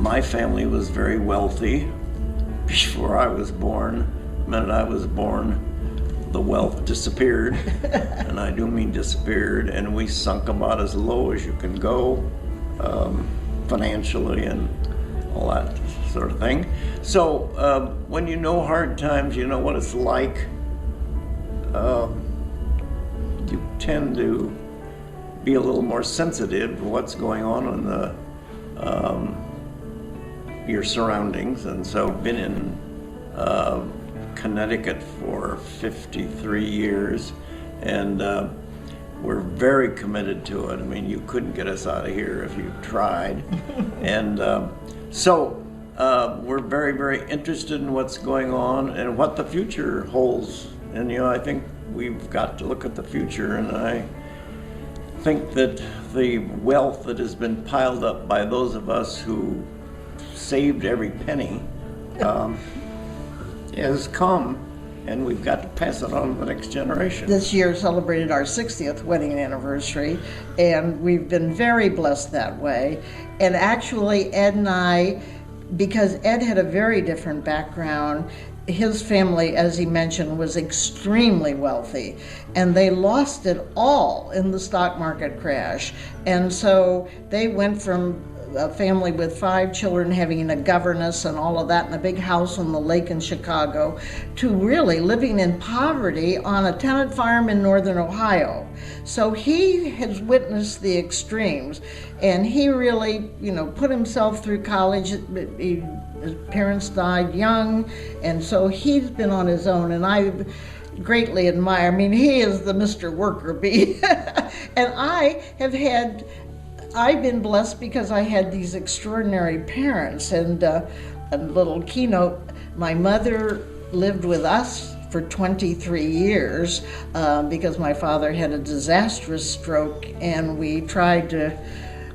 my family was very wealthy before I was born. The minute I was born, the wealth disappeared, and I do mean disappeared, and we sunk about as low as you can go financially and all that sort of thing. So when you know hard times, you know what it's like. You tend to be a little more sensitive to what's going on in the your surroundings, and so I've been in Connecticut for 53 years, and we're very committed to it. I mean, you couldn't get us out of here if you tried. And so we're very, very interested in what's going on and what the future holds. And I think we've got to look at the future, and I think that the wealth that has been piled up by those of us who saved every penny has come, and we've got to pass it on to the next generation. This year celebrated our 60th wedding anniversary, and we've been very blessed that way. And actually, Ed and I, because Ed had a very different background, his family, as he mentioned, was extremely wealthy, and they lost it all in the stock market crash. And so they went from a family with 5 children having a governess and all of that in a big house on the lake in Chicago to really living in poverty on a tenant farm in northern Ohio. So he has witnessed the extremes, and he really, put himself through college. His parents died young, and so he's been on his own, and I greatly admire. I mean, he is the Mr. Worker Bee. And I've been blessed because I had these extraordinary parents. And a little keynote, my mother lived with us for 23 years because my father had a disastrous stroke, and we tried to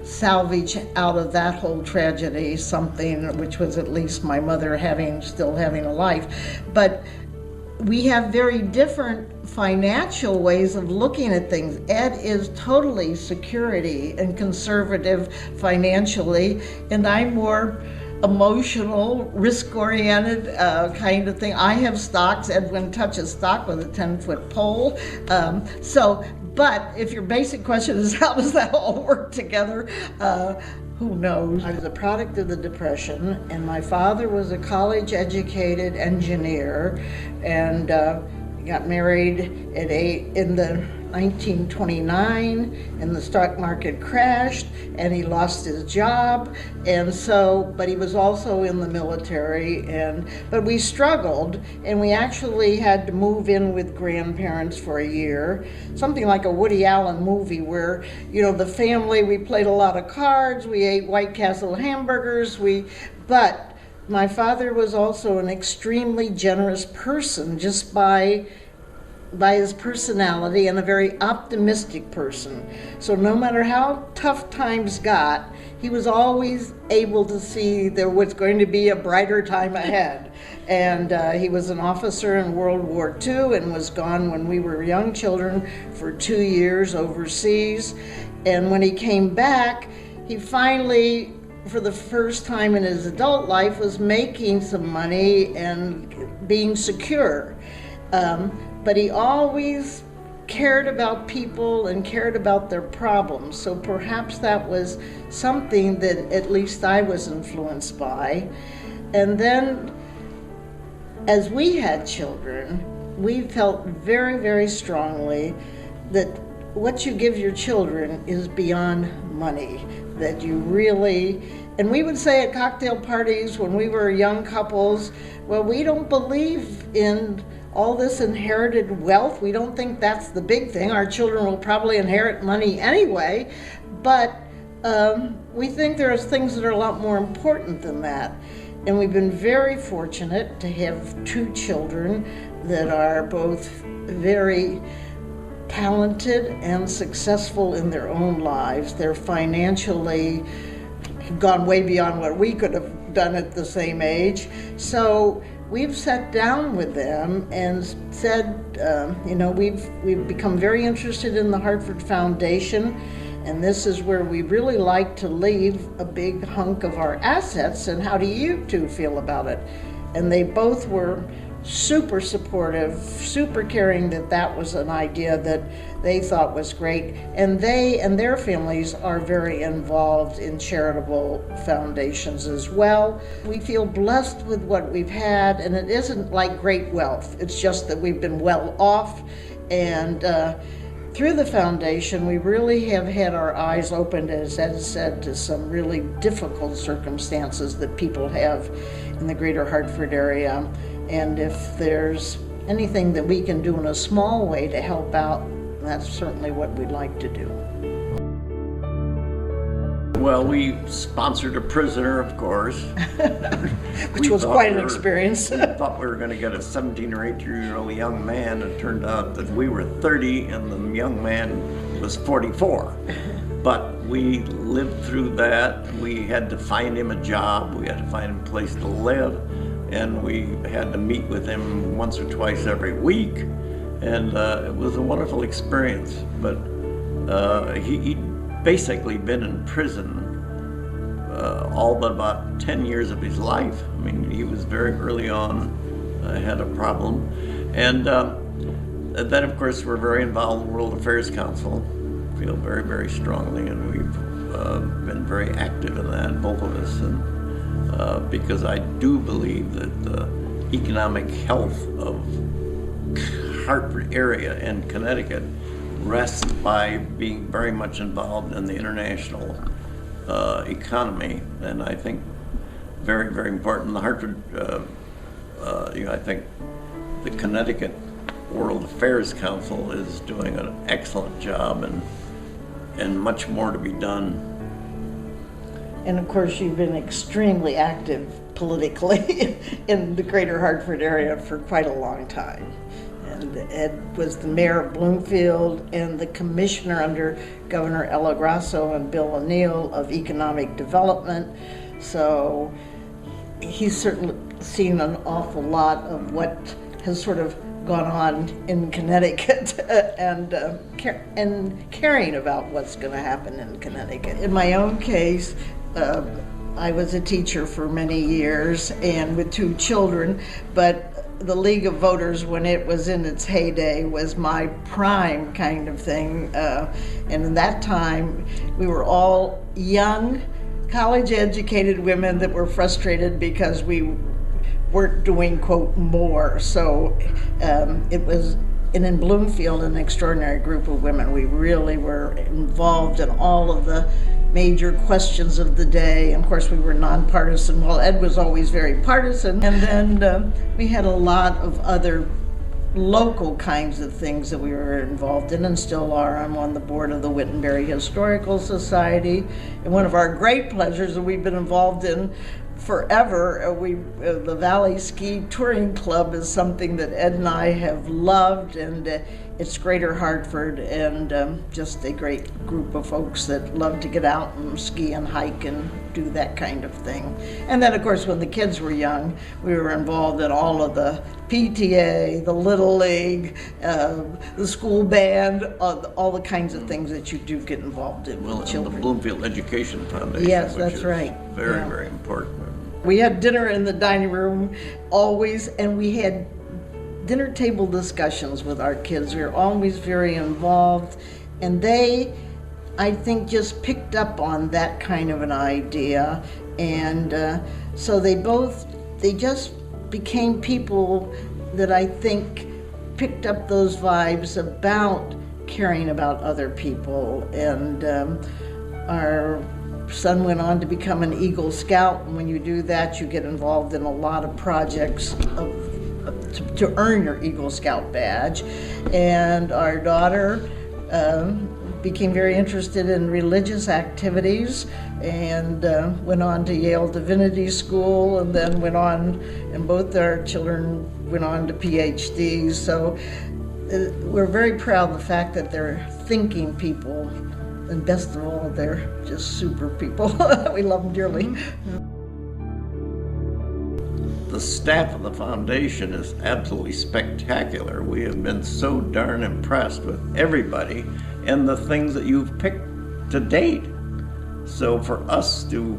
salvage out of that whole tragedy something, which was at least my mother still having a life. But we have very different financial ways of looking at things. Ed is totally security and conservative financially, and I'm more emotional, risk-oriented kind of thing. I have stocks. Ed wouldn't touch a stock with a 10-foot pole. But if your basic question is how does that all work together, who knows? I was a product of the Depression, and my father was a college-educated engineer, and got married in the 1929, and the stock market crashed, and he lost his job, and so, but he was also in the military, but we struggled, and we actually had to move in with grandparents for a year, something like a Woody Allen movie where, the family, we played a lot of cards, we ate White Castle hamburgers, but my father was also an extremely generous person just by his personality, and a very optimistic person. So no matter how tough times got, he was always able to see there was going to be a brighter time ahead. And he was an officer in World War II and was gone when we were young children for 2 years overseas. And when he came back, he finally, for the first time in his adult life, was making some money and being secure. But he always cared about people and cared about their problems. So perhaps that was something that at least I was influenced by. And then as we had children, we felt very, very strongly that what you give your children is beyond money, that you really, and we would say at cocktail parties when we were young couples, well, we don't believe in all this inherited wealth. We don't think that's the big thing. Our children will probably inherit money anyway, but we think there are things that are a lot more important than that. And we've been very fortunate to have 2 children that are both very talented and successful in their own lives. They're financially gone way beyond what we could have done at the same age. So we've sat down with them and said, we've become very interested in the Hartford Foundation, and this is where we really like to leave a big hunk of our assets, and how do you two feel about it? And they both were super supportive, super caring that that was an idea that they thought was great. And they and their families are very involved in charitable foundations as well. We feel blessed with what we've had, and it isn't like great wealth. It's just that we've been well off, and through the foundation, we really have had our eyes opened, as Ed said, to some really difficult circumstances that people have in the greater Hartford area. And if there's anything that we can do in a small way to help out, that's certainly what we'd like to do. Well, we sponsored a prisoner, of course. Which was quite an experience. We thought we were going to get a 17 or 18-year-old young man, and it turned out that we were 30 and the young man was 44. But we lived through that. We had to find him a job. We had to find him a place to live. And we had to meet with him once or twice every week. And it was a wonderful experience. But he'd basically been in prison all but about 10 years of his life. I mean, he was very early on, had a problem. And then, of course, we're very involved in the World Affairs Council. Feel very, very strongly, and we've been very active in that, both of us. And because I do believe that the economic health of Hartford area and Connecticut rests by being very much involved in the international economy, and I think very, very important. The Hartford, I think the Connecticut World Affairs Council is doing an excellent job, and much more to be done. And of course, you've been extremely active politically in the greater Hartford area for quite a long time. And Ed was the mayor of Bloomfield and the commissioner under Governor Ella Grasso and Bill O'Neill of economic development. So he's certainly seen an awful lot of what has sort of gone on in Connecticut and caring about what's going to happen in Connecticut. In my own case, I was a teacher for many years and with 2 children, but the League of Voters, when it was in its heyday, was my prime kind of thing. And in that time, we were all young, college-educated women that were frustrated because we weren't doing, quote, more. So it was, and in Bloomfield, an extraordinary group of women. We really were involved in all of the major questions of the day. And of course, we were nonpartisan. Well, Ed was always very partisan. And then we had a lot of other local kinds of things that we were involved in and still are. I'm on the board of the Wittenberry Historical Society. And one of our great pleasures that we've been involved in forever, the Valley Ski Touring Club is something that Ed and I have loved, and it's Greater Hartford, and just a great group of folks that love to get out and ski and hike and do that kind of thing. And then, of course, when the kids were young, we were involved in all of the PTA, the Little League, the school band, all the kinds of things that you do get involved in with children. The Bloomfield Education Foundation. Yes, which that's is right. Very, Yeah. very important. We had dinner in the dining room always, and we had dinner table discussions with our kids. We were always very involved, and they, I think, just picked up on that kind of an idea, and so they just became people that I think picked up those vibes about caring about other people. And our son went on to become an Eagle Scout, and when you do that, you get involved in a lot of projects to earn your Eagle Scout badge. And our daughter became very interested in religious activities and went on to Yale Divinity School, and then went on, and both our children went on to PhDs. So we're very proud of the fact that they're thinking people, and best of all, they're just super people. We love them dearly. The staff of the foundation is absolutely spectacular. We have been so darn impressed with everybody and the things that you've picked to date. So for us to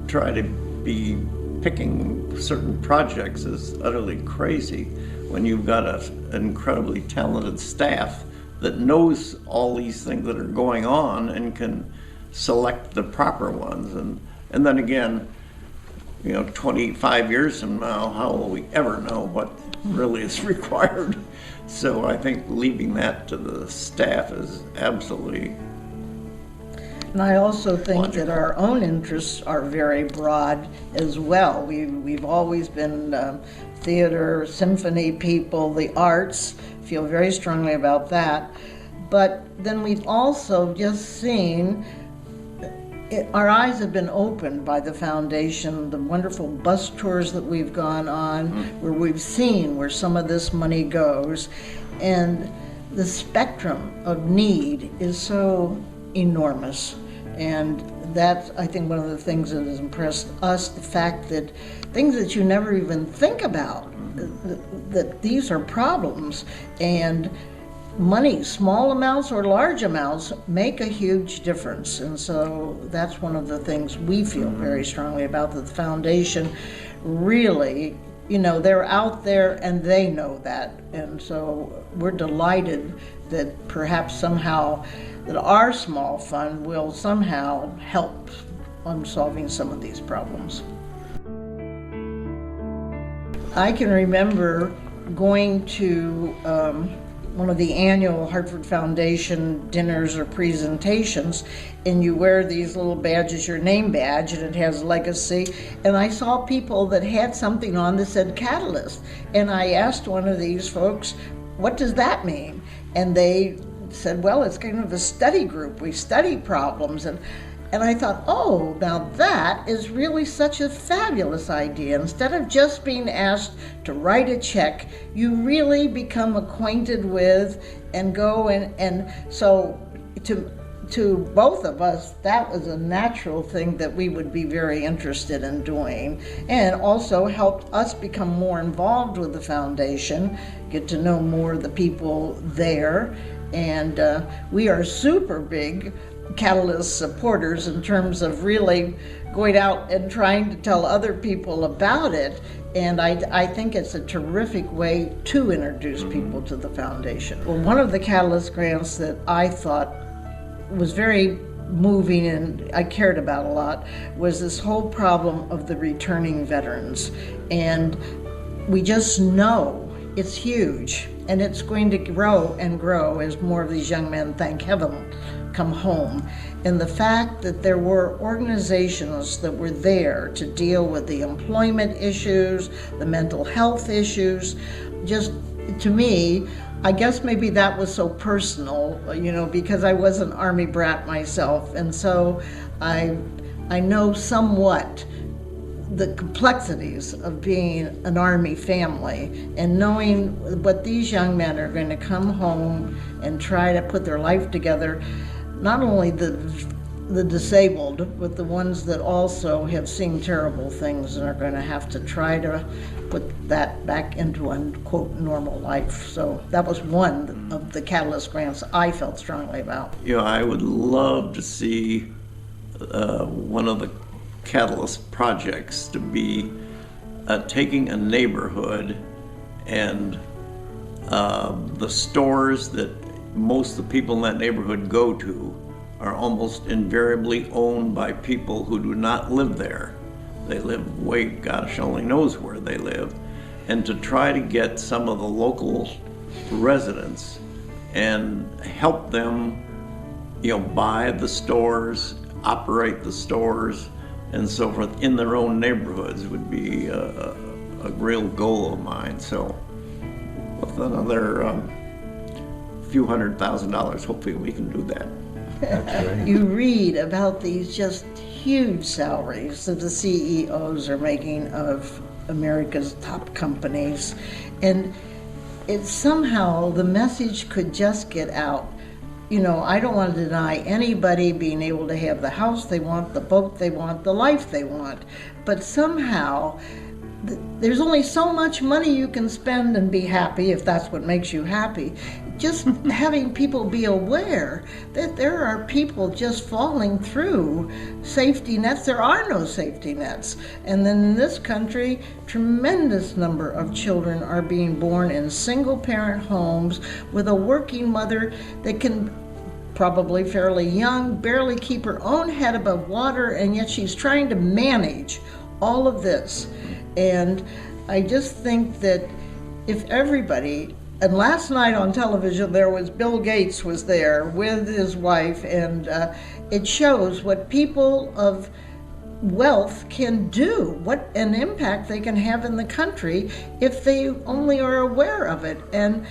try to be picking certain projects is utterly crazy when you've got an incredibly talented staff that knows all these things that are going on and can select the proper ones. And then again, 25 years from now, how will we ever know what really is required? So I think leaving that to the staff is absolutely. And I also think that our own interests are very broad as well. We've always been theater, symphony people, the arts, feel very strongly about that. But then we've also just seen, our eyes have been opened by the foundation, the wonderful bus tours that we've gone on, where we've seen where some of this money goes. And the spectrum of need is so enormous. And that's, I think, one of the things that has impressed us, the fact that things that you never even think about, that these are problems, and money, small amounts or large amounts, make a huge difference. And so that's one of the things we feel very strongly about, that the foundation really, they're out there and they know that. And so we're delighted that perhaps somehow that our small fund will somehow help on solving some of these problems. I can remember going to one of the annual Hartford Foundation dinners or presentations, and you wear these little badges, your name badge, and it has legacy. And I saw people that had something on that said Catalyst. And I asked one of these folks, what does that mean? And they said, well, it's kind of a study group. We study problems. And I thought, oh, now that is really such a fabulous idea. Instead of just being asked to write a check, you really become acquainted with and go and so to both of us, that was a natural thing that we would be very interested in doing, and also helped us become more involved with the foundation, get to know more of the people there. And we are super big Catalyst supporters in terms of really going out and trying to tell other people about it. And I think it's a terrific way to introduce people to the foundation. Well, one of the Catalyst grants that I thought was very moving and I cared about a lot was this whole problem of the returning veterans. And we just know it's huge, and it's going to grow and grow as more of these young men, thank heaven, come home. And the fact that there were organizations that were there to deal with the employment issues, the mental health issues, just to me, I guess maybe that was so personal, because I was an Army brat myself, and so I know somewhat the complexities of being an Army family, and knowing what these young men are going to come home and try to put their life together, not only the disabled, but the ones that also have seen terrible things and are going to have to try to put that back into a, quote, normal life. So that was one of the Catalyst grants I felt strongly about. I would love to see one of the Catalyst projects to be taking a neighborhood and the stores that most of the people in that neighborhood go to are almost invariably owned by people who do not live there. They live way, gosh only knows where they live. And to try to get some of the local residents and help them, buy the stores, operate the stores, and so forth in their own neighborhoods would be a real goal of mine. So with another few $100,000, hopefully we can do that. That's right. You read about these just huge salaries that the CEOs are making of America's top companies, and it's somehow the message could just get out. I don't want to deny anybody being able to have the house they want, the boat they want, the life they want, but somehow there's only so much money you can spend and be happy, if that's what makes you happy. just having people be aware that there are people just falling through safety nets. There are no safety nets. And then in this country, tremendous number of children are being born in single parent homes with a working mother that can, probably fairly young, barely keep her own head above water, and yet she's trying to manage all of this. And I just think that if everybody, and last night on television there was Bill Gates was there with his wife, and it shows what people of wealth can do, what an impact they can have in the country if they only are aware of it. And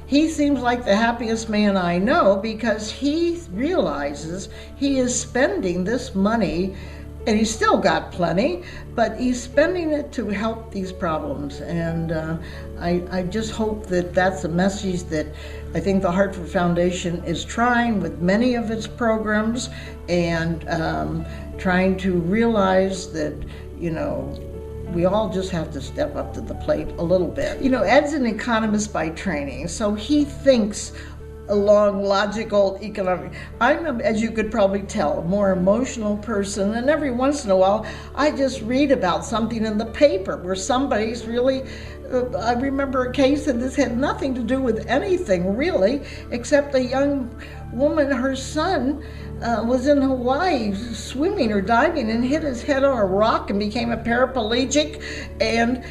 he seems like the happiest man I know because he realizes he is spending this money, and he's still got plenty, but he's spending it to help these problems. And I just hope that that's a message that I think the Hartford Foundation is trying with many of its programs, and trying to realize that, we all just have to step up to the plate a little bit. Ed's an economist by training, so he thinks along logical economic. I'm, as you could probably tell, a more emotional person, and every once in a while I just read about something in the paper where somebody's really, I remember a case, and this had nothing to do with anything really, except a young woman, her son was in Hawaii swimming or diving and hit his head on a rock and became a paraplegic. And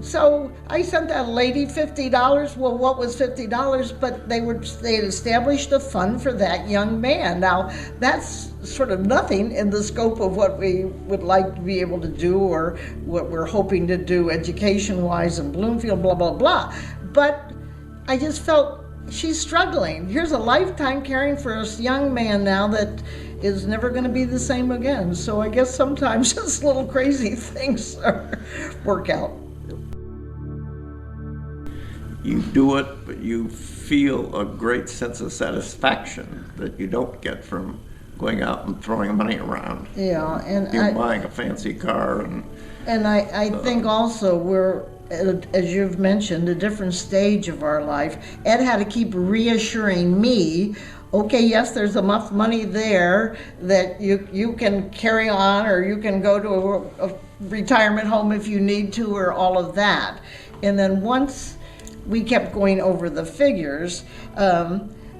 so I sent that lady $50. Well, what was $50? But they had established a fund for that young man. Now that's sort of nothing in the scope of what we would like to be able to do, or what we're hoping to do education-wise in Bloomfield, blah, blah, blah. But I just felt, she's struggling. Here's a lifetime caring for this young man now that is never going to be the same again. So I guess sometimes just little crazy things work out. You do it, but you feel a great sense of satisfaction that you don't get from going out and throwing money around. Yeah, and you're buying a fancy car. And I think also we're, as you've mentioned, a different stage of our life. Ed had to keep reassuring me, okay, yes, there's enough money there that you can carry on, or you can go to a retirement home if you need to, or all of that. And then once we kept going over the figures,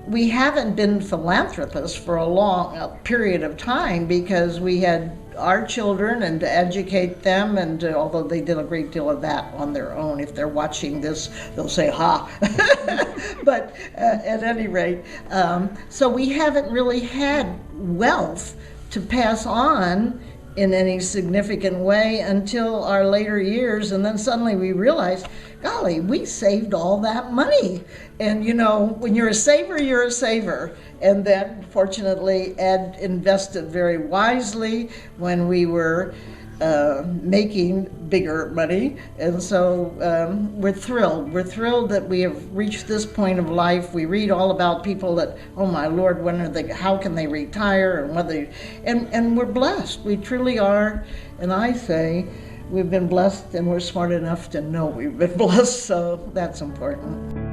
we haven't been philanthropists for a long period of time because we had our children and to educate them, and although they did a great deal of that on their own. If they're watching this, they'll say, ha. But at any rate, so we haven't really had wealth to pass on in any significant way until our later years, and then suddenly we realized, golly, we saved all that money. And when you're a saver, you're a saver. And then fortunately Ed invested very wisely when we were making bigger money, and so we're thrilled. We're thrilled that we have reached this point of life. We read all about people that, oh my Lord, when are they? How can they retire? And whether, and we're blessed. We truly are. And I say, we've been blessed, and we're smart enough to know we've been blessed. So that's important.